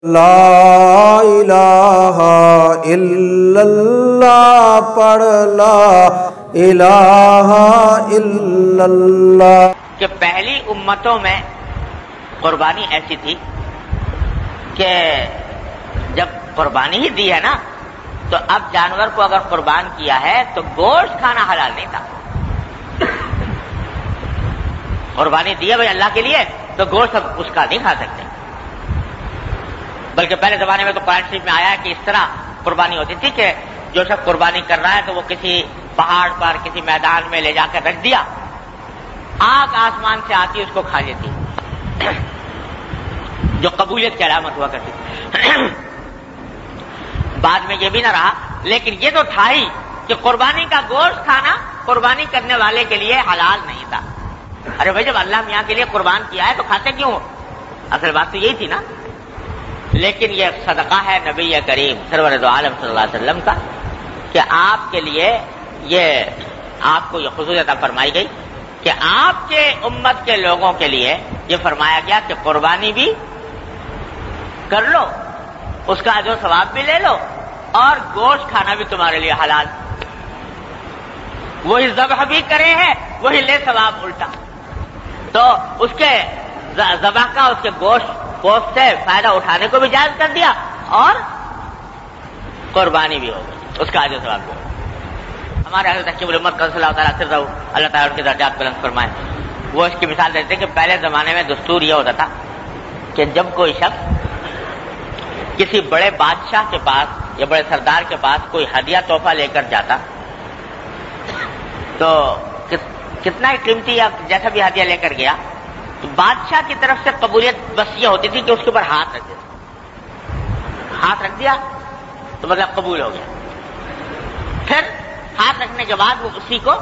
لا الہ الا اللہ پڑھ لا الہ الا اللہ۔ کہ پہلی امتوں میں قربانی ایسی تھی کہ جب قربانی ہی دی ہے نا تو اب جانور کو اگر قربان کیا ہے تو گوشت کھانا حلال نہیں تھا۔ قربانی دی ہے بھائی اللہ کے لیے تو گوشت اب اس کا نہیں کھا سکتے، بلکہ پہلے زمانے میں تو قرآن شریف میں آیا ہے کہ اس طرح قربانی ہوتی تھی کہ جو شخص قربانی کر رہا ہے تو وہ کسی پہاڑ پر کسی میدان میں لے جا کر رکھ دیا، آگ آسمان سے آتی اس کو کھا لیتی، جو قبولیت کی علامت ہوا کرتی۔ بعد میں یہ بھی نہ رہا، لیکن یہ تو تھا ہی کہ قربانی کا گوشت کھانا قربانی کرنے والے کے لیے حلال نہیں تھا۔ ارے بھائی جب اللہ میاں کے لیے قربان کیا ہے تو کھاتے کیوں ہو؟ اصل بات تو یہی تھی نا۔ لیکن یہ صدقہ ہے نبی کریم سرور دو عالم صلی اللہ علیہ وسلم کا کہ آپ کے لیے آپ کو یہ خصوصیت فرمائی گئی کہ آپ کے امت کے لوگوں کے لیے یہ فرمایا گیا کہ قربانی بھی کر لو، اس کا اجر و ثواب بھی لے لو، اور گوشت کھانا بھی تمہارے لیے حلال۔ وہی ذبح بھی کرے ہیں وہی لے ثواب الٹا، تو اس کے ذبح کا اس کے گوشت سے فائدہ اٹھانے کو بھی جائز کر دیا اور قربانی بھی ہو گئی، اس کا اجر و ثواب بھی ہو۔ ہمارے حضرت حکیم الامت صلی اللہ تعالیٰ سے اللہ تعالیٰ کے درجات بلند فرمائے، وہ اس کی مثال دیتے کہ پہلے زمانے میں دستور یہ ہوتا تھا کہ جب کوئی شخص کسی بڑے بادشاہ کے پاس یا بڑے سردار کے پاس کوئی ہدیہ تحفہ لے کر جاتا تو کتنا ہی قیمتی یا جیسا بھی ہدیہ لے کر گیا تو بادشاہ کی طرف سے قبولیت بس یہ ہوتی تھی کہ اس کے اوپر ہاتھ رکھ دیتا، ہاتھ رکھ دیا تو مطلب قبول ہو گیا، پھر ہاتھ رکھنے کے بعد وہ اسی کو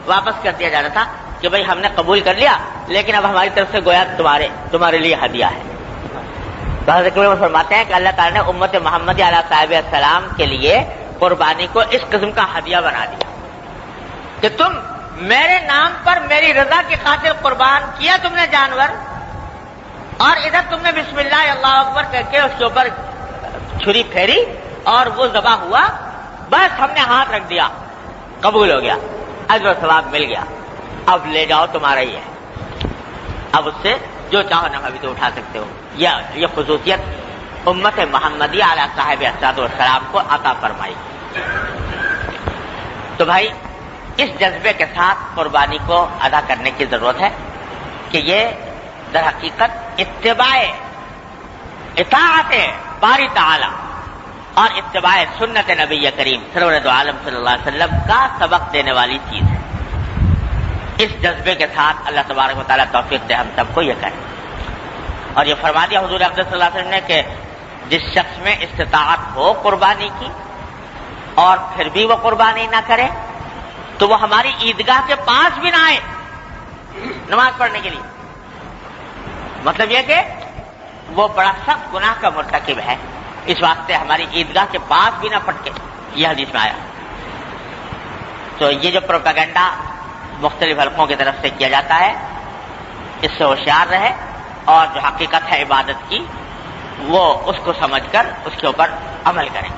واپس کر دیا جاتا تھا کہ بھئی ہم نے قبول کر لیا لیکن اب ہماری طرف سے گویا تمہارے لیے ہدیہ ہے۔ تو حضرت فرماتے ہیں کہ اللہ تعالیٰ نے امت محمدی علیہ صاحب السلام کے لیے قربانی کو اس قسم کا ہدیہ بنا دیا کہ تم میرے نام پر میری رضا کی خاطر قربان کیا تم نے جانور، اور ادھر تم نے بسم اللہ اللہ اکبر کر کے اس کے اوپر چھری پھیری اور وہ ذبح ہوا، بس ہم نے ہاتھ رکھ دیا، قبول ہو گیا، اجر و ثواب مل گیا، اب لے جاؤ تمہارا ہی ہے، اب اس سے جو چاہو نفع بھی تو اٹھا سکتے ہو۔ یہ خصوصیت امت محمدی علیہ صاحب السلام کو عطا فرمائی۔ تو بھائی اس جذبے کے ساتھ قربانی کو ادا کرنے کی ضرورت ہے کہ یہ در حقیقت اطاعت باری تعالی اور اتباع سنت نبی کریم سرور دو عالم صلی اللہ علیہ وسلم کا سبق دینے والی چیز ہے۔ اس جذبے کے ساتھ اللہ تبارک و تعالیٰ توفیق دے ہم سب کو یہ کریں۔ اور یہ فرما دیا حضور اقدس صلی اللہ علیہ وسلم نے کہ جس شخص میں استطاعت ہو قربانی کی اور پھر بھی وہ قربانی نہ کرے تو وہ ہماری عیدگاہ کے پاس بھی نہ آئے نماز پڑھنے کے لیے، مطلب یہ کہ وہ بڑا سخت گناہ کا مرتکب ہے، اس واسطے ہماری عیدگاہ کے پاس بھی نہ پٹکے، یہ حدیث میں آیا۔ تو یہ جو پروپیگنڈا مختلف حلقوں کی طرف سے کیا جاتا ہے اس سے ہوشیار رہے اور جو حقیقت ہے عبادت کی وہ اس کو سمجھ کر اس کے اوپر عمل کریں۔